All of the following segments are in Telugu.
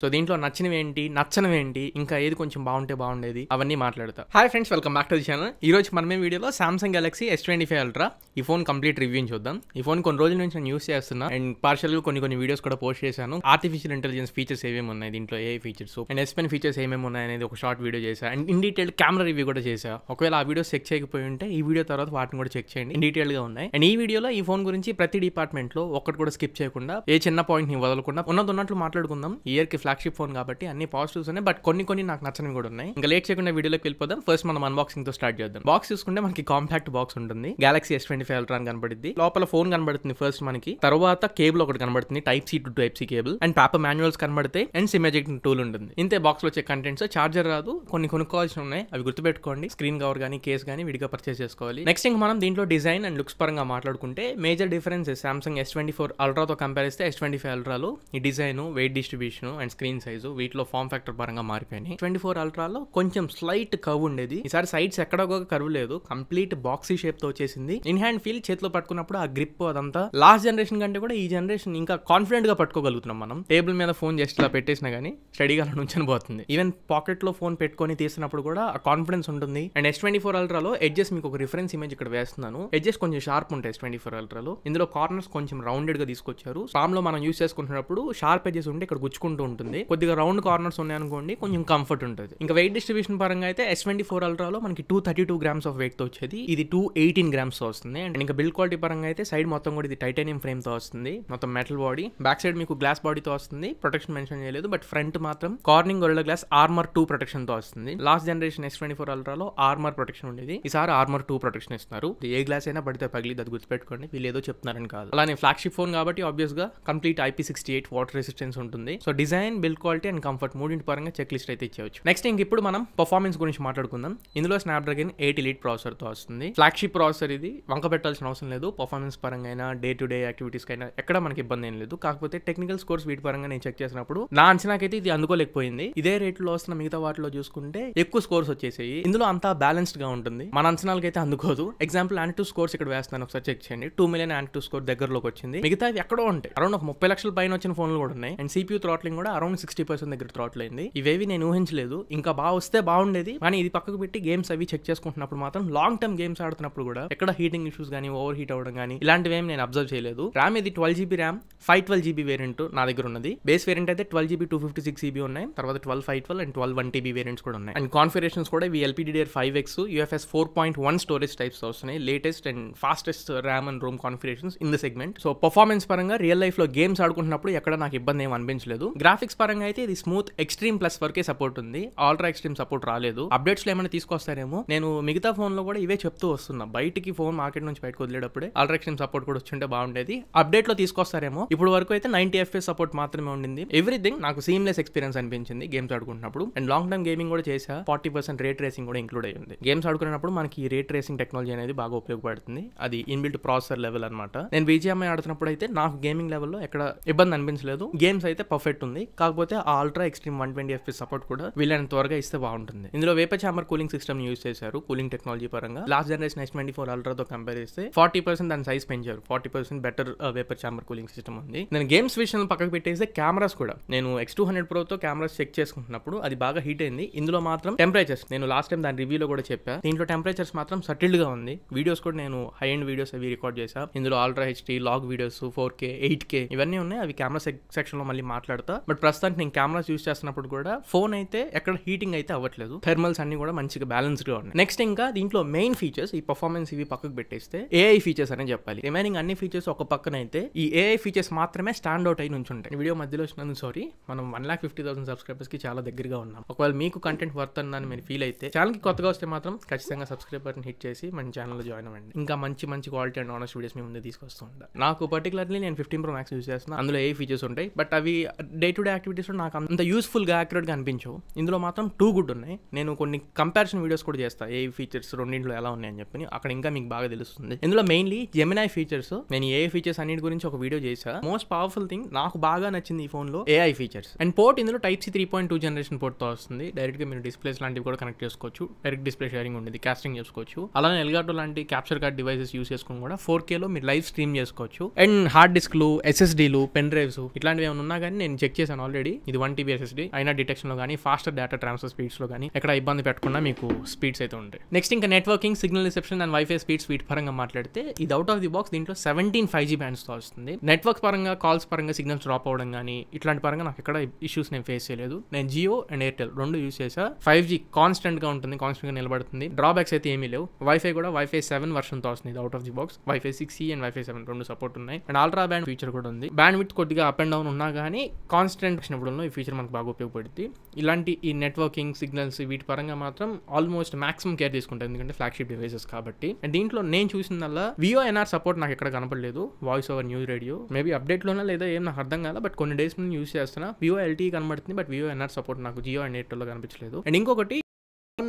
సో దీంట్లో నచ్చినవి ఏంటి, నచ్చనివి ఏంటి, ఇంకా ఏది కొంచెం బాగుంటే బాగుండేది అవన్నీ మాట్లాడతా. Hi friends, welcome back to the channel. ఈ రోజు మనమే వీడియోలో సామ్సంగ్ గెలాక్సీ S25 అల్ట్రా ఈ ఫోన్ కంప్లీట్ రివ్యూ చూద్దాం. ఈ ఫోన్ కొన్ని రోజుల నుంచి నేను యూస్ చేస్తున్నా అండ్ పార్షల్గా కొన్ని వీడియోస్ కూడా పోస్ట్ చేశాను. ఆర్టిఫిషియల్ ఇంటెలిజెన్స్ ఫీచర్స్ ఏమేమి ఉన్నాయి దీంట్లో, A features and S Pen features ఏమేమి ఉన్నాయి అనేది ఒక షార్ట్ వీడియో చేశా and in detail camera review కూడా చేశా. ఒకవేళ ఆ వీడియోస్ చెక్ చేయకపోయి ఉంటే ఈ వీడియో తర్వాత వాటిని కూడా చెక్ చేయండి, ఇన్ డీటెయిల్ గా ఉన్నాయి. అండ్ ఈ వీడియోలో ఈ ఫోన్ గురించి ప్రతి డిపార్ట్మెంట్ లో ఒక్కటి కూడా స్కిప్ చేయకుండా, ఏ చిన్న పాయింట్ ని వదలకుండా ఉన్నట్లు మాట్లాడుకుందాం. ఇయర్ కి ఫ్లాగ్షిప్ ఫోన్ కాబట్టి అన్ని పాజిటివ్స్ ఉన్నాయి, బట్ కొన్ని నాకు నచ్చనివి కూడా ఉన్నాయి. ఇంకా లేట్ చేయకుండా వీడియోలోకి వెళ్ళిపోదాం. ఫస్ట్ మనం అన్బాక్సింగ్ తో స్టార్ట్ చేద్దాం. బాక్స్ చూసుకుంటే మనకి కాంపాక్ట్ బాక్స్ ఉంటుంది. గెలాక్సీ S25 అల్ట్రా అని కనబడుద్ది. లోపల ఫోన్ కనబడుతుంది ఫస్ట్ మనకి, తర్వాత కేబుల్ ఒకటి కనబడుతుంది, type C to type C cable and paper manuals కనబడతాయి అండ్ సిమ్ ఎజెక్టింగ్ టూల్ ఉంటుంది. ఇంతే బాక్స్ లో వచ్చే కంటెంట్స్. చార్జర్ రాదు, కొన్ని కొనుక్కోవాల్సి ఉన్నాయి, అవి గుర్తుపెట్టుకోండి. స్క్రీన్ కవర్ కానీ కేస్ కానీ విడిగా పర్చేస్ చేసుకోవాలి. నెక్స్ట్ ఇంకా మనం దీంట్లో డిజైన్ అండ్ లుక్స్ పరంగా మాట్లాడుకుంటే మేజర్ డిఫరెన్స్ సామ్సంగ్ S24 అల్ట్రాతో కంపేర్ చేస్తే S25 అల్ట్రాలో ఈ design, weight distribution and screen size వీటిలో ఫార్మ్ ఫ్యాక్టర్ పరంగా మారిపోయినాయి. 24 అల్ట్రాలో కొంచెం స్లైట్ కర్వ్ ఉండేది, ఈసారి సైడ్స్ ఎక్కడ ఒక కర్వ్ లేదు, కంప్లీట్ బాక్సీ షేప్ తో వచ్చేసింది. ఇన్ హ్యాండ్ ఫీల్, చేతిలో పట్టుకున్నప్పుడు ఆ గ్రిప్ అదంతా లాస్ట్ జనరేషన్ కంటే కూడా ఈ జనరేషన్ ఇంకా కాన్ఫిడెంట్ గా పట్టుకోగలుగుతున్నాం. మనం టేబుల్ మీద ఫోన్ జస్ట్ ఇలా పెట్టేసినా గానీ స్టడీగా నుంచని పోతుంది. ఈవెన్ పాకెట్ లో ఫోన్ పెట్టుకొని తీసినప్పుడు కూడా ఆ కాన్ఫిడెన్స్ ఉంటుంది. అండ్ S24 అల్ట్రాలో ఎడ్జెస్ మీకు ఒక రిఫరెన్స్ ఇమేజ్ ఇక్కడ వేస్తున్నాను. ఎడ్జెస్ కొంచెం షార్ప్ ఉంటాయి S24 అల్ట్రాలో. ఇందులో కార్నర్స్ కొంచెం రౌండెడ్ గా తీసుకొచ్చారు. పామ్ లో మనం యూస్ చేసుకుంటున్నప్పుడు షార్ప్ ఎడ్జెస్ ఉంటే ఇక్కడ గుచ్చుకుంటూ ఉంటుంది. కొద్దిగా రౌండ్ కార్నర్స్ ఉన్నాయి అనుకోండి, కొంచెం కంఫర్ట్ ఉంటుంది. ఇంకా వెయిట్ డిస్ట్రిబ్యూషన్ పరంగా అయితే S24 అల్ట్రాలో మనకి 232 గ్రామ్స్ ఆఫ్ వెయిట్ తో వచ్చేది, ఇది 218 గ్రామ్స్ తో వస్తుంది. అండ్ ఇంకా బిల్డ్ క్వాలిటీ పరంగా అయితే సైడ్ మొత్తం కూడా ఇది టైటానియం ఫ్రేమ్ తో వస్తుంది, మొత్తం మెటల్ బాడీ. బ్యాక్ సైడ్ మీకు గ్లాస్ బాడీతో వస్తుంది, ప్రొటెక్షన్ మెన్షన్ చేయలేదు, బట్ ఫ్రంట్ మాత్రం Corning Gorilla glass armour 2 protection తో వస్తుంది. లాస్ట్ జనరేషన్ S24 అల్ట్రాలో ఆర్మర్ ప్రొటెక్షన్ ఉండేది, ఈసారి ఆర్మర్ 2 ప్రొటెక్షన్ ఇస్తున్నారు. ఏ గ్లాస్ అయినా పడితే పగిలిది, అది గుర్తుపెట్టుకోండి, వీళ్ళు ఏదో చెప్తున్నారని కాదు. అలానే ఫ్లాగ్షిప్ ఫోన్ కాబట్టి ఆబ్వియస్ గా కంప్లీట్ IP68 వాటర్ రెసిస్టెన్స్ ఉంటుంది. So design, build quality and comfort మూడింటి పరంగా చెక్ లిస్ట్ అయితే ఇచ్చేవచ్చు. నెక్స్ట్ ఇంక ఇప్పుడు మనం పర్ఫార్మెన్స్ గురించి మాట్లాడుకుందాం. ఇందులో స్నాప్డ్రాగన్ 8 ఎలీట్ ప్రాసెసర్ తో వస్తుంది. ఫ్లాగ్షిప్ ప్రాసెసర్ ఇది, వంక పెట్టాల్సిన అవసరం లేదు. పర్ఫార్మెన్స్ పరంగా అయినా, డే టు డే యాక్టివిటీస్ కైనా ఎక్కడ మనకి ఇబ్బంది ఏం లేదు. కాకపోతే టెక్నికల్ స్కోర్స్ వీటి పరంగా నేను చెక్ చేసినప్పుడు నా అంచనాకైతే ఇది అందుకోలేకపోయింది. ఇదే రేట్లో వస్తున్న మిగతా వాటిలో చూసుకుంటే ఎక్కువ స్కోర్స్ వచ్చేసాయి. ఇందులో అంతా బ్యాలెన్స్డ్ గా ఉంటుంది, మన అంచనాలకైతే అందుకోదు. ఎగ్జాంపుల్ Antutu స్కోర్స్ ఇక్కడ వేస్తాను, ఒకసారి చెక్ చేయండి. 2 మిలియన్ Antutu స్కోర్ దగ్గరలోకి వచ్చింది. మిగతా ఎక్కడో ఉంటాయి, అరౌండ్ ఒక 30 లక్షల పైన వచ్చిన ఫోన్లు కూడా ఉన్నాయి. అండ్ CPU థ్రాట్లింగ్ కూడా అరౌండ్ 60% దగ్గర థ్రాట్ల్ అయింది. ఇవేవి నేను ఊహించలేదు. ఇంకా బాగా వస్తే బాగుండేది, కానీ ఇది పక్కకు పెట్టి గేమ్స్ అవి చెక్ చేసుకుంటున్నప్పుడు మాత్రం లాంగ్ టర్మ్ గేమ్స్ ఆడుతున్నప్పుడు కూడా ఎక్కడ హీటింగ్ ఇష్యూస్ కానీ, ఓవర్ హీట్ అవ్వడం కానీ ఇలాంటివి ఏమి నేను అబ్జర్వ్ చేయలేదు. ర్యామ్ ఇది 12GB ర్యామ్, 512GB వేరియంట్ నా దగ్గర ఉన్నది. బేస్ వేరియంట్ అయితే 12GB 256GB ఉన్నాయి, తర్వాత 12 512 అండ్ 12 1TB వేరియంట్స్ కూడా ఉన్నాయి. అండ్ కాన్ఫిగరేషన్స్ కూడా ఇవి LPDDR5X UFS 4.1 స్టోరేజ్ టైప్స్ వస్తున్నాయి. Latest and fastest RAM and Rome configurations in the segment. So performance పరంగా రియల్ లైఫ్ లో గేమ్స్ ఆడుకుంటున్నప్పుడు ఎక్కడ నాకు ఇబ్బంది ఏమి అనిపించలేదు. గ్రాఫిక్స్ పరంగా అయితే ఇది స్మూత్ ఎక్స్ట్రీమ్ ప్లస్ వరకే సపోర్ట్ ఉంది, అల్ట్రా ఎక్స్ట్రీమ్ సపోర్ట్ రాలేదు. అప్డేట్స్ లో ఏమైనా తీసుకొస్తారేమో, నేను మిగతా ఫోన్ లో కూడా ఇవే చెప్తూ వస్తున్నా. బయటికి ఫోన్ మార్కెట్ నుంచి బయటకు వదిలేటప్పుడే అల్ట్రా ఎక్స్ట్రీమ్ సపోర్ట్ కూడా వచ్చుంటే బాగుండేది. అప్డేట్ లో తీసుకొస్తారేమో. ఇప్పుడు వరకు అయితే 90 FPS సపోర్ట్ మాత్రమే ఉండింది. ఎవ్రీథింగ్ నాకు సీమ్లెస్ ఎక్స్పీరియన్స్ అనిపించింది గేమ్స్ ఆడుకుంటున్నప్పుడు. అండ్ లాంగ్ టర్మ్ గేమింగ్ కూడా చేసా, 40% రేట్ రేసింగ్ కూడా ఇంక్లూడ్ అయ్యింది. గేమ్స్ ఆడుకున్నప్పుడు మనకి రేట్ రేసింగ్ టెక్నాలజీ అనేది బాగా ఉపయోగపడుతుంది, అది ఇన్బిల్ట్ ప్రాసెసర్ లెవెల్ అనమాట. నేను BGMI ఆడుతున్నప్పుడు అయితే నాకు గేమింగ్ లెవెల్లో ఎక్కడ ఇబ్బంది అనిపించలేదు. గేమ్స్ అయితే పర్ఫెక్ట్ ఉంది, కాకపోతే ఆ అల్ట్రా ఎక్స్ట్రీమ్ 120 FPS సపోర్ట్ కూడా వీళ్ళని త్వరగా ఇస్తే బాగుంటుంది. ఇందులో vapour chamber cooling system use చేశారు, కూలింగ్ టెక్నాలజీ పరంగా. లాస్ట్ జనరేషన్ S24 అల్ట్రాతో కంపేర్ చేస్తే 40% దాని సైజ్ పెంచారు, 40% better vapour chamber cooling system ఉంది. నేను గేమ్స్ విషయం పక్కకు పెట్టేస్తే కెమెరాస్ కూడా, నేను X200 Proతో కెమెరాస్ చెక్ చేసుకుంటున్నప్పుడు అది బాగా హీట్ అయింది. ఇందులో మాత్రం టెంపరేచర్స్, నేను లాస్ట్ టైం దాని రివ్యూలో కూడా చెప్పా, దీంట్లో టెంపరేచర్స్ మాత్రం సటిల్డ్ గా ఉంది. వీడియోస్ కూడా నేను హై ఎండ్ వీడియోస్ అవి రికార్డ్ చేశా. ఇందులో ultra HD log videos 4K 8K ఇవన్నీ ఉన్నాయి, అవి కెమెరా సెక్షన్ లో మళ్ళీ మాట్లాడతా. బట్ ప్రస్తుతానికి నేను కెమెరాస్ యూస్ చేస్తున్నప్పుడు కూడా ఫోన్ అయితే ఎక్కడ హీటింగ్ అయితే అవ్వట్లేదు, థర్మల్స్ అన్ని కూడా మంచిగా బ్యాలెన్స్డ్ గా ఉన్నాయి. నెక్స్ట్ ఇంకా దీంట్లో మెయిన్ ఫీచర్స్, ఈ పర్ఫార్మెన్స్ ఇవి పక్కకు పెట్టేస్తే AI ఫీచర్స్ అనే చెప్పాలి. రిమైనింగ్ అన్ని ఫీచర్స్ ఒక పక్కన అయితే ఈ AI ఫీచర్స్ మాత్రమే స్టాండ్ అవుట్ అయి నుంచి ఉంటాయి. వీడియో మధ్యలో వచ్చినందుకు సారీ, మనం 1,50,000 సబ్స్క్రైబర్స్ కి చాలా దగ్గరగా ఉన్నాం. ఒకవేళ మీకు కంటెంట్ వర్త్ అని మీరు ఫీల్ అయితే, ఛానల్ కి కొత్తగా వస్తే మాత్రం ఖచ్చితంగా సబ్స్క్రైబ్ బటన్ హిట్ చేసి మన ఛానల్లో జాయిన్ అవ్వండి. ఇంకా మంచి క్వాలిటీ అండ్ ఆనెస్ట్ వీడియోస్ మీ ముందు తీసుకొస్తూ ఉంటాను. నాకు పర్టికులర్లీ నేను 15 Pro Max యూస్ చేస్తున్నా, అందులో AI ఫీచర్స్ ఉంటాయి, బట్ అవి డే టు డే యాక్టివిటీస్ లో నాకు అంత యూస్ఫుల్ గా యాక్యురేట్ గా అనిపించవు. ఇందులో మాత్రం 2 గుడ్ ఉన్నాయి. నేను కొన్ని కంపారిజన్ వీడియోస్ కూడా చేస్తాను, AI ఫీచర్స్ రెండింటిలో ఎలా ఉన్నాయని చెప్పి, అక్కడ ఇంకా మీకు బాగా తెలుస్తుంది. ఇందులో మెయిన్లీ Gemini ఫీచర్స్, నేను AI ఫీచర్స్ అన్నిటి గురించి ఒక వీడియో చేశా. మోస్ట్ పవర్ఫుల్ థింగ్ నాకు బాగా నచ్చింది ఈ ఫోన్ లో AI ఫీచర్స్. అండ్ పోర్ట్ ఇందులో Type C 3.2 జనరేషన్ పోర్ట్ తో వస్తుంది. డైరెక్ట్ గా మీరు డిస్ప్లేస్ లాంటివి కూడా కనెక్ట్ చేసుకోవచ్చు, డైరెక్ట్ డిస్ప్లే షేరింగ్ ఉంటుంది, కాస్టింగ్ చేసుకోవచ్చు. అలానే ఎల్గాటో లాంటి క్యాప్చర్ కార్డ్ డివైసెస్ యూస్ చేసుకుని కూడా 4K లో మీరు లైవ్ స్ట్రీమ్ చేసుకోవచ్చు. అండ్ హార్డ్ డిస్క్లు, SSDలు, పెన్ డ్రైవ్స్ ఇట్లాంటివి ఏమైనా ఉన్నా కానీ నేను చెక్ చేశాను ఆల్రెడీ. ఇది 1 TB SSD అయినా డిటెక్షన్ లో కానీ ఫాస్టర్ డేటా ట్రాన్స్ఫర్ స్పీడ్స్ లో కానీ ఎక్కడ ఇబ్బంది పెట్టకుండా మీకు స్పీడ్స్ అయితే ఉంటాయి. నెక్స్ట్ ఇంకా networking, signal reception and wifi speeds వీటి పరంగా మాట్లాడితే ఇది అవుట్ ఆఫ్ ది బాక్స్ దీంట్లో 17 5G బ్యాండ్స్ తో వస్తుంది. నెట్వర్క్ పరంగా కాల్స్ పరంగా సిగ్నల్స్ డ్రాప్ అవ్వడం కానీ ఇట్లాంటి పరంగా నాకు ఎక్కడ ఇష్యూస్ నేను ఫేస్ చేయలేదు. నేను జియో అండ్ ఎయిర్టెల్ రెండు యూస్ చేసా. 5G కాన్స్టెంట్ గా ఉంటుంది, కాన్స్టెంట్ గా నిలబడుతుంది. డ్రాబ్యాక్స్ అయితే ఏమీ లేవు. వైఫై కూడా వైఫై 7 వర్షన్ తో వస్తుంది out of the box. Wifi 6E and wifi 7 రెండు సపోర్ట్ ఉన్నాయి. అండ్ అల్ట్రా బ్యాండ్ ఫీచర్ కూడా ఉంది. బ్యాండ్ విడ్త్ కొద్దిగా అప్ అండ్ డౌన్ ఉన్నా కానీ కాన్స్టెంట్ వచ్చినప్పుడు ఈ ఫీచర్ మనకు బాగా ఉపయోగపడుతుంది. ఇలాంటి ఈ నెట్వర్కింగ్, సిగ్నల్స్ వీటి పరంగా మాత్రం ఆల్మోస్ట్ మాక్సిమం కేర్ తీసుకుంటారు, ఎందుకంటే ఫ్లాగ్షిప్ డివైసెస్ కాబట్టి. అండ్ దీంట్లో నేను చూసిందల్లా VoNR సపోర్ట్ నాకు ఎక్కడ కనపడలేదు. Voice over news radio maybe update లోనే లేదా ఏం నాకు అర్థం కాదు. బట్ కొన్ని డేస్ నుంచి యూస్ చేస్తున్నా. VoLTE కనబడుతుంది, బట్ VoNR సపోర్ట్ నాకు జియో అండ్ ఎయిర్టెల్ లో కనిపించలేదు. అండ్ ఇంకొకటి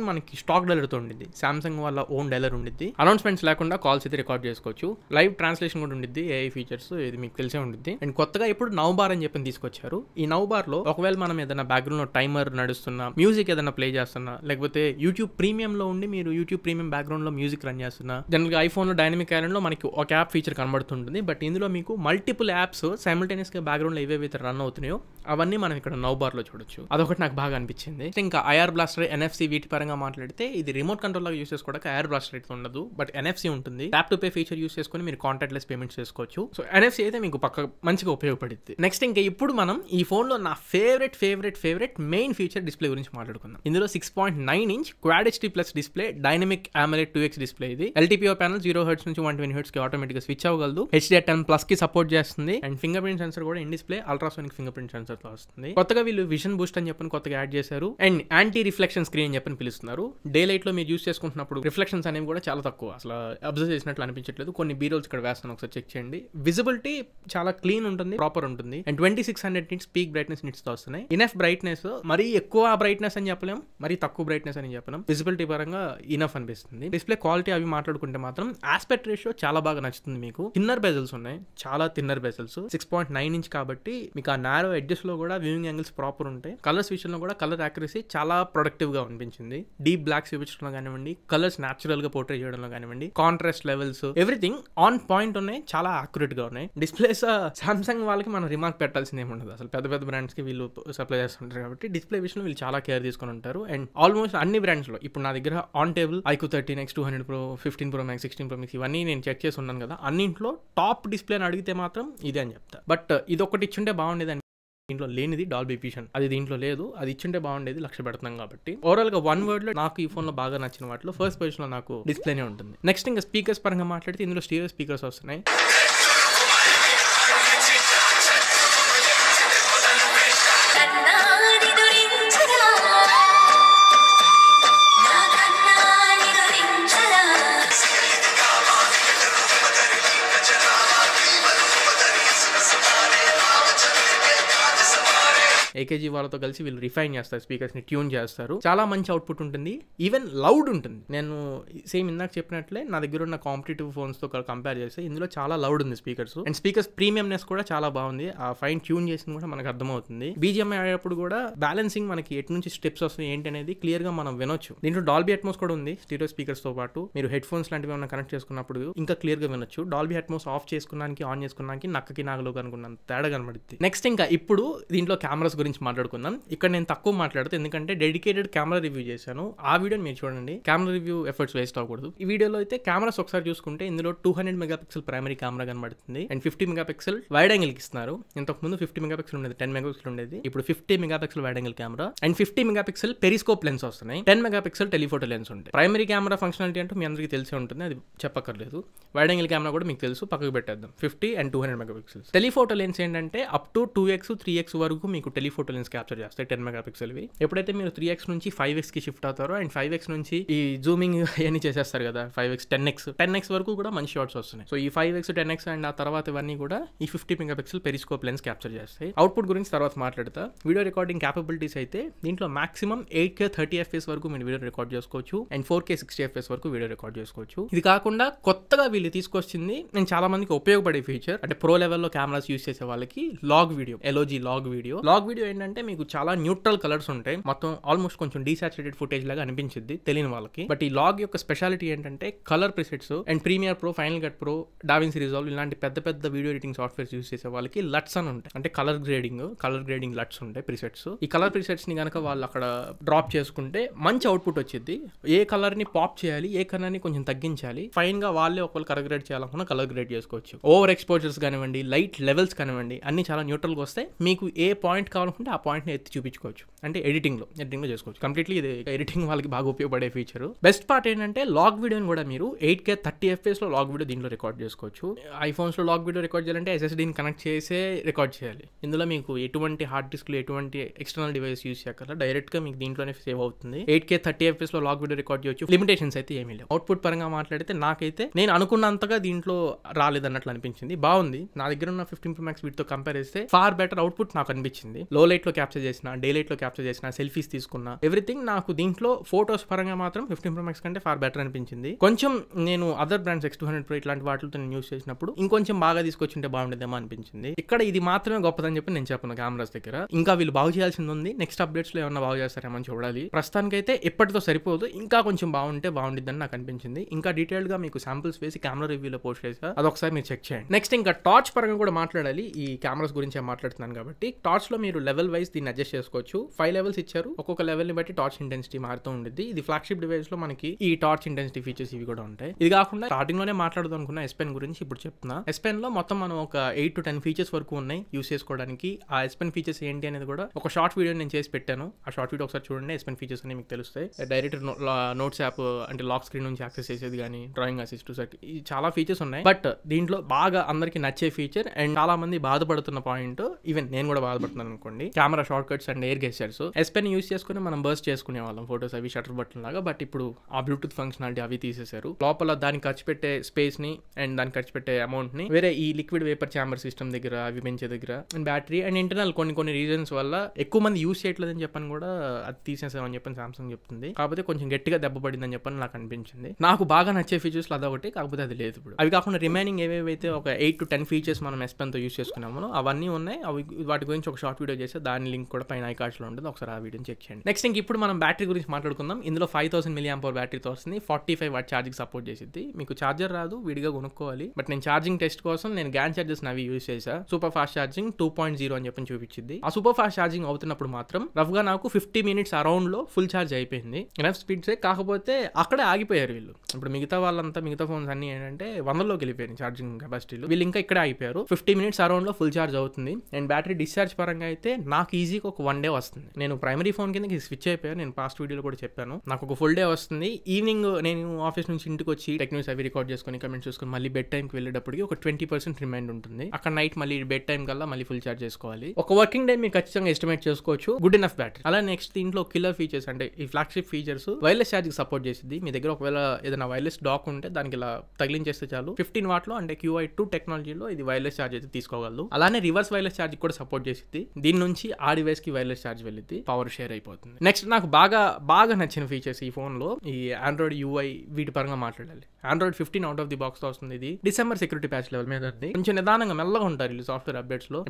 మనకి స్టాక్ డైలర్తో ఉండిద్ది. సామ్సంగ్ వాళ్ళ ఓన్ డైలర్ ఉండిద్ది. అనౌన్స్మెంట్స్ లేకుండా కాల్స్ అయితే రికార్డ్ చేసుకోవచ్చు. లైవ్ ట్రాన్స్లేషన్ కూడా ఉండిద్ది. AI ఫీచర్స్ ఇది మీకు తెలిసే ఉండిద్ది. అండ్ కొత్తగా ఇప్పుడు నౌ బార్ అని చెప్పి తీసుకొచ్చారు. ఈ నౌ బార్ లో ఒకవేళ మనం ఏదైనా బ్యాక్గ్రౌండ్ లో టైమర్ నడుస్తున్నా, మ్యూజిక్ ఏదైనా ప్లే చేస్తున్నా, లేకపోతే యూట్యూబ్ ప్రీమియం లో ఉండి మీరు యూట్యూబ్ ప్రీమియం బ్యాక్గ్రౌండ్ లో మ్యూజిక్ రన్ చేస్తున్నా, జనరల్ గా ఐఫోన్ లో డైనమిక్ ఐలాండ్ లో మనకి ఒక యాప్ ఫీచర్ కనబడుతుంటుంది. బట్ ఇందులో మీకు మల్టిపుల్ యాప్స్ సైమల్టేనియస్ గా బ్యాక్గ్రౌండ్ లో ఏవేవైతే రన్ అవుతున్నాయో అవన్నీ మనం ఇక్కడ నౌ బార్ లో చూడొచ్చు. అదొకటి నాకు బాగా అనిపించింది. ఇంకా IR బ్లాస్టర్, NFC వీటి పరంగా మాట్లాడితే ఇది రిమోట్ కంట్రోల్ లాగా యూస్ చేసుకోవడానికి IR బ్లాస్టర్ అయితే ఉండదు, బట్ NFC ఉంటుంది. Tap to pay feature use చేసుకొని మీరు కాంటాక్ట్ లెస్ పేమెంట్స్ చేసుకోవచ్చు. సో NFC అయితే మీకు పక్క మంచిగా ఉపయోగపడుతుంది. నెక్స్ట్ ఇంకా ఇప్పుడు మనం ఈ ఫోన్ లో నా ఫేవరెట్ మెయిన్ ఫీచర్ డిస్ప్లే గురించి మాట్లాడుకుందాం. ఇందులో 6.9 inch Quad HD plus display, dynamic AMOLED 2X display. ఇది LTPO ప్యానల్ 0Hz నుంచి 120Hz కి ఆటోమేటిక్ గా స్విచ్ అవ్వగలదు. HDR10+ కి సపోర్ట్ చేస్తుంది. అండ్ ఫింగర్ ప్రింట్ సెన్సర్ కూడా in display ultrasonic finger print sensor తో వస్తుంది. కొత్తగా వీళ్ళు విజన్ బూస్ట్ అని చెప్పని కొత్తగా యాడ్ చేశారు. అండ్ యాంటీ రిఫ్లెక్షన్ స్క్రీన్ అని చెప్పని పిలుస్తున్నారు. డే లైట్ లో మీరు యూస్ చేసుకుంటున్నప్పుడు రిఫ్లెక్షన్స్ అనేవి కూడా చాలా తక్కువ, అసలు అబ్జర్వ్ చేసినట్లు అనిపించట్లేదు. కొన్ని బీరోల్స్ ఇక్కడ వేస్తాను, ఒకసారి చెక్ చేయండి. విజిబిలిటీ చాలా క్లీన్ ఉంటుంది, ప్రాపర్ ఉంటుంది. And 2600 nits peak brightness nits తో వస్తున్నాయి. ఇనఫ్ బ్రైట్నెస్, మరీ ఎక్కువ బ్రైట్నెస్ అని చెప్పలేం, మరీ తక్కువ బ్రైట్నెస్ అని చెప్పలేం. విజిబిలిటీ పరంగా ఇనఫ్ అనిపిస్తుంది. డిస్ప్లే క్వాలిటీ అవి మాట్లాడుకుంటే మాత్రం ఆస్పెక్ట్ రేషియో చాలా బాగా నచ్చుతుంది. మీకు థిన్నర్ బెజల్స్ ఉన్నాయి, చాలా థిన్నర్ బెజల్స్. 6.9 ఇంచ్ కాబట్టి మీకు ఆ నారో ఎడ్జెస్ లో కూడా వ్యూయింగ్ యాంగిల్స్ ప్రాపర్ ఉంటాయి. కలర్స్ విషయంలో కూడా కలర్ యాక్యురసీ చాలా ప్రొడక్టివ్ గా అనిపించింది. డీప్ బ్లాక్స్ చూపించడంలో కానివ్వండి, కలర్స్ న్యాచురల్ గా పోర్ట్రే చేయడంలో కానివ్వండి, contrast levels everything on point ఉన్నాయి, చాలా యాక్యురేట్ గా ఉన్నాయి. డిస్ప్లేస్ సామ్సంగ్ వాళ్ళకి మనం రిమార్క్ పెట్టాల్సింది ఏమి ఉండదు. అసలు పెద్ద బ్రాండ్స్ కి వీళ్ళు సప్లై చేస్తుంటారు కాబట్టి డిస్ప్లే విషయంలో వీళ్ళు చాలా కేర్ తీసుకుని ఉంటారు. అండ్ ఆల్మోస్ట్ అన్ని బ్రాండ్స్ లో ఇప్పుడు నా దగ్గర on table iQOO 13X, 200 Pro, 15 Pro Max, 16 Pro Max ఇవన్నీ నేను చెక్ చేసి ఉన్నాను కదా. అన్నింట్లో టాప్ డిస్ప్లే అని అడిగితే మాత్రం ఇదే అని చెప్తా. బట్ ఇది ఒకటి ఇచ్చుంటే బాగుండేది. దీంట్లో లేనిది డాల్బీ విజన్, అది దీంట్లో లేదు. అది ఇచ్చింటే బాగుండేది, లక్ష పెడుతున్నాం కాబట్టి. ఓవరాల్ గా వన్ వర్డ్ లో నాకు ఈ ఫోన్ లో బాగా నచ్చిన వాటిలో ఫస్ట్ పొజిషన్ లో నాకు డిస్ప్లేనే ఉంటుంది. నెక్స్ట్ ఇంకా స్పీకర్స్ పరంగా మాట్లాడితే ఇందులో స్టీరియో స్పీకర్స్ వస్తున్నాయి. AKG వాళ్ళతో కలిసి వీళ్ళు రిఫైన్ చేస్తారు, స్పీకర్స్ ని ట్యూన్ చేస్తారు. చాలా మంచి అవుట్పుట్ ఉంటుంది, ఈవెన్ లౌడ్ ఉంటుంది. నేను సేమ్ ఇందాక చెప్పినట్లే నా దగ్గర ఉన్న కాంపిటేటివ్ ఫోన్స్ తో కంపేర్ చేస్తే ఇందులో చాలా లౌడ్ ఉంది స్పీకర్స్. అండ్ స్పీకర్స్ ప్రీమియంనెస్ కూడా చాలా బాగుంది. ఆ ఫైన్ ట్యూన్ చేసింది కూడా మనకు అర్థమవుతుంది. BGM ఆడేటప్పుడు కూడా బ్యాలెన్సింగ్ మనకి ఎటు నుంచి స్టెప్స్ వస్తున్నాయి ఏంటి అనేది క్లియర్ గా మనం వినొచ్చు. దీంట్లో డాల్బీ అట్మోస్ కూడా ఉంది. స్టీరియో స్పీకర్స్ తో పాటు మీరు హెడ్ ఫోన్స్ లాంటివి ఏమైనా కనెక్ట్ చేసుకున్నప్పుడు ఇంకా క్లియర్ గా వినొచ్చు. డాల్బీ అట్మోస్ ఆఫ్ చేసుకున్నానికి ఆన్ చేసుకున్నానికి నక్కకి నాగలో కనుకున్నంత తేడా కనబడుతుంది. నెక్స్ట్ ఇంకా ఇప్పుడు దీంట్లో కెమెరాస్ గురించి మాట్లాడుకుందాం. ఇక్కడ నేను తక్కువ మాట్లాడుతాను, ఎందుకంటే డెడికేటెడ్ కెమెరా రివ్యూ చేశాను. ఆ వీడియోని మీరు చూడండి. కెమెరా రివ్యూ ఎఫర్ట్స్ వేస్ట్ అవ్వకూడదు. ఈ వీడియోలో అయితే కెమెరాస్ ఒకసారి చూసుకుంటే ఇందులో 200 మెగాపిక్సెల్ ప్రైమరీ కెమెరా కనబడుతుంది. అండ్ 50 మెగాపిక్సెల్ వైడ్ యాంగిల్ ఇస్తున్నారు. ఇంతకు ముందు 50 మెగాపిక్సెల్ ఉండేది, 10 మెగాపిక్సెల్ ఉండేది. ఇప్పుడు 50 megapixel wide angle camera and 50 megapixel periscope lens వస్తున్నాయి. 10 మెగాపిక్సెల్ టెలిఫోటో లెన్స్ ఉంటాయి. ప్రైమరీ కెమెరా ఫంక్షనాలిటీ అంటే మీ అందరికీ తెలిసే ఉంటుంది, అది చెప్పక్కర్లేదు. వైడ్ యాంగిల్ కెమెరా కూడా మీకు తెలుసు, పక్కకు పెట్టేద్దాం. 50 and 200 మెగాపిక్సెల్. టెలిఫోటో లెన్స్ ఏంటంటే అప్ టు 2x 3x వరకు మీకు టెలిఫోటో లెన్స్ క్యాప్చర్ చేస్తాయి 10 మెగాపిక్సెల్వి. ఎప్పుడైతే మీరు 3x నుంచి 5x కి షిఫ్ట్ అవుతారో అండ్ 5x నుంచి ఈ జూమింగ్ అవన్నీ చేసేస్తారు కదా, 5x 10x వరకు కూడా మంచి షాట్స్ వస్తున్నాయి. సో ఈ 5x 10x అండ్ ఆ తర్వాత ఇవన్నీ కూడా ఈ 50 మెగాపిక్సెల్ పెరిస్కోప్ లెన్స్ క్యాప్చర్ చేస్తాయి. అవుట్పుట్ గురించి తర్వాత మాట్లాడతా. వీడియో రికార్డింగ్ క్యాపబిలిటీస్ అయితే దీంట్లో మాక్సిమం 8K 30 FPS వరకు మీరు వీడియో రికార్డ్ చేసుకోవచ్చు అండ్ 4K 60 FPS వరకు వీడియో రికార్డ్ చేసుకోవచ్చు. ఇది కాకుండా కొత్తగా వీళ్ళు తీసుకొచ్చింది నేను చాలా మందికి ఉపయోగపడే ఫీచర్, అంటే ప్రో లెవెల్లో కెమెరాస్ యూస్ చేసే వాళ్ళకి log video, LOG log video ఏంటంటే మీకు చాలా న్యూట్రల్ కలర్స్ ఉంటాయి, మొత్తం ఆల్మోస్ట్ కొంచెం డీసాచురేటెడ్ ఫుటేజ్ లాగా అనిపించింది తెలియని వాళ్ళకి. బట్ ఈ లాగ్ యొక్క స్పెషాలిటీ ఏంటంటే colour presets and Premiere Pro, Final Cut Pro, DaVinci Resolve ఇలాంటి పెద్ద పెద్ద వీడియో ఎడిటింగ్ సాఫ్ట్వేర్స్ యూస్ చేసే వాళ్ళకి లట్స్ అని ఉంటాయి, అంటే కలర్ గ్రేడింగ్ లట్స్ ఉంటాయి ప్రిసెట్స్. ఈ కలర్ ప్రిసెట్స్ ని కనుక వాళ్ళు అక్కడ డ్రాప్ చేసుకుంటే మంచి అవుట్పుట్ వచ్చింది. ఏ కలర్ ని పాప్ చేయాలి, ఏ కలర్ ని కొంచెం తగ్గించాలి, ఫైన్ గా వాళ్ళే ఒకళ్ళు కలర్ గ్రేడ్ చేయాలనుకున్న కలర్ గ్రేడ్ చేసుకోవచ్చు. ఓవర్ ఎక్స్పోజర్స్ కానివ్వండి, లైట్ లెవెల్స్ కానివ్వండి, అన్ని చాలా న్యూట్రల్ గా వస్తాయి. మీకు ఏ పాయింట్ కావాలనుకుంటే ఆ పాయింట్ ని ఎత్తి చూపించుకోవచ్చు, అంటే ఎడిటింగ్ లో చేసుకోవచ్చు. కంప్లీట్లీ ఇది ఎడిటింగ్ వాళ్ళకి బాగా ఉపయోగపడే ఫీచర్. బెస్ట్ పార్ట్ ఏంటంటే లాగ్ వీడియోని కూడా మీరు 8K 30 FPS లో లాగ్ వీడియో దీంట్లో రికార్డ్ చేసుకోవచ్చు. ఐఫోన్స్ లో లాగ్ వీడియో రికార్డ్ చేయాలంటే SSDని కనెక్ట్ చేసే రికార్డ్ చేయాలి. ఇందులో మీకు ఎటువంటి హార్డ్ డిస్క్, ఎటువంటి ఎక్స్టర్నల్ డివైస్ యూస్ చేయకుండా డైరెక్ట్ గా మీకు దీంట్లోనే సేవ్ అవుతుంది. 8K 30 FPS లో లాగ్ వీడియో రికార్డ్ చేయొచ్చు. లిమిటేషన్స్ అయితే ఏమీ లేవు. అవుట్పుట్ పరంగా మాట్లాడితే నాకైతే నేను అనుకున్నంతగా దీంట్లో రాలేదన్నట్లు అనిపించింది. బాగుంది. నా దగ్గర ఉన్న 15 Pro Max వీటితో కంపేర్ చేస్తే ఫార్ బెటర్ అవుట్పుట్ నాకు అనిపించింది. లో లైట్ లో క్యాప్చర్ చేసిన, డే లైట్ లో క్యాప్చర్ చేసిన, సెల్ఫీస్ తీసుకున్నా, ఎవ్రీథింగ్ నాకు దీంట్లో ఫోటోస్ పరంగా మాత్రం 15 Pro Max కంటే ఫార్ బెటర్ అనిపించింది. కొంచెం నేను అదర్ బ్రాండ్స్ X200 Pro ఇట్లాంటి వాటితో నేను యూస్ చేసినప్పుడు ఇంకొంచెం బాగా తీసుకొచ్చింటే బాగుండేదేమో అనిపించింది. ఇక్కడ ఇది మాత్రమే గొప్పదని చెప్పి నేను చెప్పను. కెమెరాస్ దగ్గర ఇంకా వీళ్ళు బాగు చేయాల్సింది ఉంది. నెక్స్ట్ అప్డేట్స్ లో ఏమన్నా బాగు చేస్తారేమో చూడాలి. ప్రస్తుతానికైతే ఎప్పటితో సరిపోదు, ఇంకా కొంచెం బాగుంటే బాగుండిద్దని నాకు అనిపించింది. ఇంకా డీటెయిల్ గా మీకు శాంపిల్స్ వేసి కెమెరా రివ్యూలో పోస్ట్ చేసా, అదొకసారి మీరు చెక్ చేయండి. నెక్స్ట్ ఇంకా టార్చ్ పరంగా కూడా మాట్లాడాలి. ఈ కెమెరాస్ గురించి మాట్లాడుతున్నాను కాబట్టి టార్చ్ లో మీరు లెవెల్ వైజ్ దీన్ని అడ్జస్ట్ చేసుకోవచ్చు. 5 లెవెల్స్ ఇచ్చారు. ఒక్కొక్క లెవెల్ ని బట్టి టార్చ్ ఇంటెన్సిటీ మారుతూ ఉంటుంది. ఇది ఫ్లాగ్షిప్ డివైస్ లో మనకి ఈ టార్చ్ ఇంటెన్సిటీ ఫీచర్స్ ఇవి కూడా ఉంటాయి. ఇది కాకుండా స్టార్టింగ్ లోనే మాట్లాడదాం అనుకున్న S Pen గురించి ఇప్పుడు చెప్తున్నా. S Pen లో మొత్తం మనం ఒక 8 to 10 ఫీచర్స్ వరకు ఉన్నాయి యూస్ చేసుకోవడానికి. ఆ S Pen ఫీచర్స్ ఏంటి అనేది కూడా ఒక షార్ట్ వీడియో నేను చేసి పెట్టాను. ఆ షార్ట్ వీడియో ఒకసారి చూడండి. S Pen ఫీచర్స్ అని మీకు తెలుస్తాయి. డైరెక్ట్ నోట్స్ యాప్ అంటే లాక్ స్క్రీన్ నుంచి యాక్సెస్ చేసేది కానీ, డ్రాయింగ్ అసిస్ట్ చాలా ఫీచర్స్ ఉన్నాయి. బట్ దీంట్లో బాగా అందరికి నచ్చే ఫీచర్ అండ్ చాలా మంది బాధపడుతున్న పాయింట్, ఈవెన్ నేను కూడా బాధపడుతున్నాను అనుకోండి, camera short cuts and air gestures. S Pen use చేసుకుని మనం బర్స్ట్ చేసుకునే వాళ్ళం ఫోటోస్ అవి షటర్ బటన్ లాగా. బట్ ఇప్పుడు ఆ బ్లూటూత్ ఫంక్షనాలిటీ అవి తీసేశారు. లోపల దానికి ఖర్చు పెట్టే స్పేస్ ని అండ్ దానికి ఖర్చు పెట్టే అమౌంట్ ని వేరే ఈ లిక్విడ్ వేపర్ ఛాంబర్ సిస్టమ్ దగ్గర, అవి పెంచే దగ్గర, అండ్ బ్యాటరీ అండ్ ఇంటర్నల్ కొన్ని రీజన్స్ వల్ల ఎక్కువ మంది యూస్ చేయట్లేదని చెప్పని కూడా అది తీసేసామని చెప్పని సామ్సంగ్ చెప్తుంది. కాకపోతే కొంచెం గట్టిగా దెబ్బ పడిందని చెప్పని నాకు అనిపించింది. నాకు బాగా నచ్చే ఫీచర్స్ అదొకటి, కాకపోతే అది లేదు ఇప్పుడు. అవి కాకుండా రిమైనింగ్ ఏవేవైతే ఒక 8 to 10 ఫీచర్స్ మనం S Pen తో యూస్ చేసుకున్నామో అవన్నీ ఉన్నాయి. అవి వాటి గురించి ఒక షార్ట్ వీడియో చేస్తే దాని లింక్ కూడా పైన ఐకార్డ్స్ లో ఉంటుంది. ఒకసారి ఆ వీడియోని చెక్ చేయండి. నెక్స్ట్ ఇప్పుడు మనం బ్యాటరీ గురించి మాట్లాడుకుందాం. ఇందులో 5000 mAh బ్యాటరీతో వస్తుంది. 45 వాట్ ఛార్జింగ్ సపోర్ట్ చేసింది. మీకు ఛార్జర్ రాదు, విడిగా కొనుక్కోవాలి. బట్ నేను ఛార్జింగ్ టెస్ట్ కోసం నేను గ్యాన్ ఛార్జర్స్ అవి యూస్ చేసా. సూపర్ ఫాస్ట్ ఛార్జింగ్ 2.0 అని చెప్పి చూపించింది. ఆ సూపర్ ఫాస్ట్ ఛార్జింగ్ అవుతున్నప్పుడు మాత్రం రఫ్ గా నాకు 50 minutes అరౌండ్ లో ఫుల్ ఛార్జ్ అయిపోయింది. ఎనఫ్ స్పీడ్సే, కాకపోతే అక్కడే ఆగిపోయారు వీళ్ళు. ఇప్పుడు మిగతా వాళ్ళంతా మిగతా ఫోన్స్ అన్ని ఏంటంటే 100లోకి వెళ్ళిపోయాయి ఛార్జింగ్ కెపాసిటీలు. వీళ్ళు ఇంకా ఇక్కడే ఆగిపోయారు. 50 minutes అరౌండ్ లో ఫుల్ ఛార్జ్ అవుతుంది. అండ్ బ్యాటరీ డిశ్చార్జ్ పరంగా అయితే నాకు ఈజీగా ఒక 1 day వస్తుంది. నేను ప్రైమరీ ఫోన్ కింద స్విచ్ అయిపోయాను. నేను పాస్ట్ వీడియోలో కూడా చెప్పాను. నాకు ఒక ఫుల్ డే వస్తుంది. ఈవినింగ్ నేను ఆఫీస్ నుంచి ఇంటికి వచ్చి టెక్నిక్స్ అవి రికార్డ్ చేసుకుని, కమెంట్స్ చూసుకుని మళ్ళీ బెడ్ టైంకి వెళ్ళేటప్పటికి ఒక 20% రిమైండ్ ఉంటుంది. అక్కడ నైట్ మళ్ళీ బెడ్ టైం కల్లా మళ్ళీ ఫుల్ ఛార్జ్ చేసుకోవాలి. ఒక వర్కింగ్ డే మీరు ఖచ్చితంగా ఎస్టిమేట్ చేసుకోవచ్చు. Good enough battery. అలా నెక్స్ట్ దీంట్లో కిల్లర్ ఫీచర్స్ అంటే ఈ flagship features wireless charging support చేసింది. మీ దగ్గర ఒకవేళ ఏదైనా వైర్లెస్ డాక్ ఉంటే దానికి ఇలా తగిలించేస్తే చాలు 15 వాట్ లో అంటే QI2 టెక్నాలజీలో ఇది వైర్లెస్ ఛార్జ్ అయితే తీసుకోగలదు. అలానే రివర్స్ వైర్లెస్ ఛార్జ్ కూడా సపోర్ట్ చేసింది. దీని నుంచి ఆ డివైస్ కి వైర్లెస్ ఛార్జ్ వెళ్ళింది, పవర్ షేర్ అయిపోతుంది. నెక్స్ట్ నాకు బాగా నచ్చిన ఫీచర్స్ ఈ ఫోన్ లో ఈ ఆండ్రాయిడ్ UI వీటి పరంగా మాట్లాడాలి. Android 15 out of the box తో వస్తుంది. ఇది డిసెంబర్ సెక్యూరిటీ ప్యాచ్ లెవెల్ మీద ఉంది. కొంచెం నిదానంగా మెల్లగా ఉంటారు వీళ్ళు సాఫ్ట్వేర్ అప్డేట్స్ లో.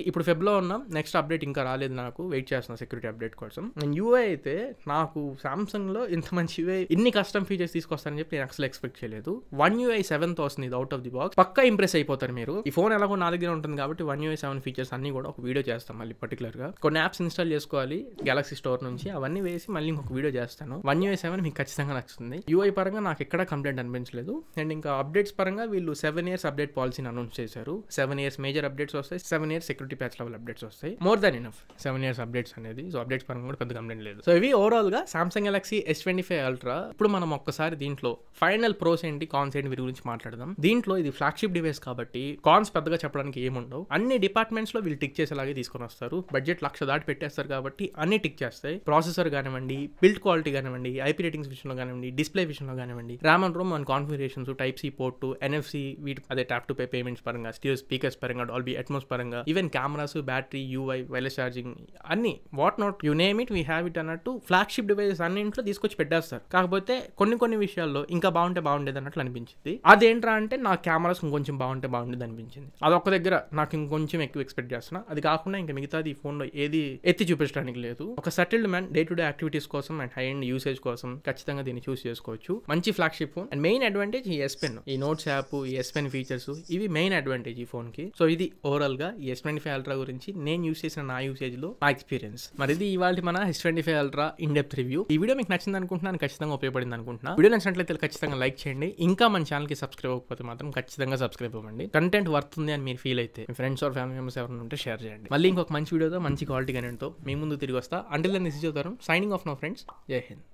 ఇప్పుడు ఫెబ్లో ఉన్నాం. నెక్స్ట్ అప్డేట్ ఇంకా రాలేదు, నాకు వెయిట్ చేస్తున్నా సెక్యూరిటీ అప్డేట్ కోసం. UI అయితే నాకు సామ్సంగ్ లో ఇంత మంచి UI ఇన్ని కస్టమ్ ఫీచర్స్ తీసుకొస్తారని చెప్పి నేను అసలు ఎక్స్పెక్ట్ చేయలేదు. One UI 7 తో వస్తుంది ఇది అవుట్ ఆఫ్ ది బాక్స్. పక్కా ఇంప్రెస్ అయిపోతారు మీరు. ఈ ఫోన్ ఎలాగో నా దగ్గర ఉంటుంది కాబట్టి One UI 7 ఫీచర్స్ అన్ని కూడా ఒక వీడియో చేస్తాం. మళ్ళీ పర్టికులర్ గా కొన్ని యాప్స్ ఇన్స్టాల్ చేసుకోవాలి గెలాక్సీ స్టోర్ నుంచి, అవన్నీ వేసి మళ్ళీ ఇంకొక వీడియో చేస్తాను. One UI 7 మీకు ఖచ్చితంగా నచ్చుతుంది. UI పరంగా నాకు ఎక్కడ కంప్లైంట్ అనిపించలేదు. అండ్ ఇంకా అప్డేట్స్ పరంగా వీళ్ళు 7 years అప్డేట్ పాలసీని అనౌన్స్ చేశారు. 7 years మేజర్ అప్డేట్స్ వస్తాయి, 7 years security patch level updates వస్తాయి. More than enough 7 years updates అనేది. సో అప్డేట్స్ పరంగా కూడా పెద్ద కంప్లైంట్ లేదు. సో ఇవి ఓవరాల్ గా సామ్సంగ్ గెలాక్సీ S25 అల్ట్రా. ఇప్పుడు మనం ఒక్కసారి దీంట్లో ఫైనల్ ప్రోస్ ఏంటి, కాన్స్ ఏంటి వీరి గురించి మాట్లాడదాం. దీంట్లో ఇది ఫ్లాగ్షిప్ డివైస్ కాబట్టి కాన్స్ పెద్దగా చెప్పడానికి ఏముండవు. అన్ని డిపార్ట్మెంట్స్ లో వీళ్ళు టిక్ చేసేలాగే తీసుకొని వస్తారు. బడ్జెట్ 1,00,000 దాటి పెట్టేస్తారు కాబట్టి అన్ని టిక్ చేస్తాయి. ప్రాసెసర్ కానివ్వండి, బిల్డ్ క్వాలిటీ కానివ్వండి, IP రేటింగ్స్ విషయంలో కానివ్వండి, డిస్ప్లే విషయంలో కానివ్వండి, RAM and ROM and configurations, type C port, NFC వీటి అదే ట్యాప్ టు పే పేమెంట్స్ పరంగా, స్టీరియో స్పీకర్స్ పరంగా, డాల్బీ అట్మాస్ పరంగా, even cameras, battery, UI, wireless charging అన్ని what not you name it we have it అన్నట్టు ఫ్లాగ్షిప్ డివైసెస్ అన్నింట్లో తీసుకొచ్చి పెట్టేస్తారు. కాకపోతే కొన్ని విషయాల్లో ఇంకా బాగుండేది అన్నట్లు అనిపించింది. అదేంట్రా అంటే నా కెమెరాస్ ఇంకొంచెం బాగుండేది అనిపించింది. అదొక్క దగ్గర నాకు ఇంకొంచెం ఎక్కువ ఎక్స్పెక్ట్ చేస్తున్నా. అది కాకుండా ఇంకా మిగతాది ఫోన్ లో ఏది ఎత్తి చూపించడానికి లేదు. ఒక settled man day to day activities కోసం అండ్ హై అండ్ యూసేజ్ కోసం ఖచ్చితంగా దీన్ని చూస్ చేసుకోవచ్చు. మంచి flagship phone and main advantage ఈ S Pen, ఈ నోట్స్ యాప్, ఈ S Pen ఫీచర్స్ ఇవి మెయిన్ అడ్వాంటేజ్ ఈ ఫోన్ కి. సో ఇది ఓవరాల్ గా ఈ S25 Ultra గురించి నేను యూస్ చేసిన నా యూసేజ్ లో నా ఎక్స్పీరియన్స్. మరి ఇది ఇవాళ మన S25 Ultra in depth review. ఈ వీడియో మీకు నచ్చింది అనుకుంటున్నాను, ఖచ్చితంగా ఉపయోగపడింది అనుకుంటున్నా. వీడియో నచ్చినట్లయితే ఖచ్చితంగా లైక్ చేయండి. ఇంకా మన ఛానల్ కి సబ్స్క్రైబ్ అవ్వకపోతే మాత్రం ఖచ్చితంగా సబ్స్క్రైబ్ అవ్వండి. కంటెంట్ వర్తుంది అని మీరు ఫీల్ అయితే మీ ఫ్రెండ్స్ ఆర్ ఫ్యామిలీ మెంబర్స్ ఎవరైనా ఉంటే షేర్ చేయండి. మళ్ళీ ఇంకొక మంచి వీడియోతో మంచి క్వాలిటీ కంటెంట్తో మీ ముందు తిరిగి వస్తా. Until then this is your Tarun signing off now friends. Jai Hind.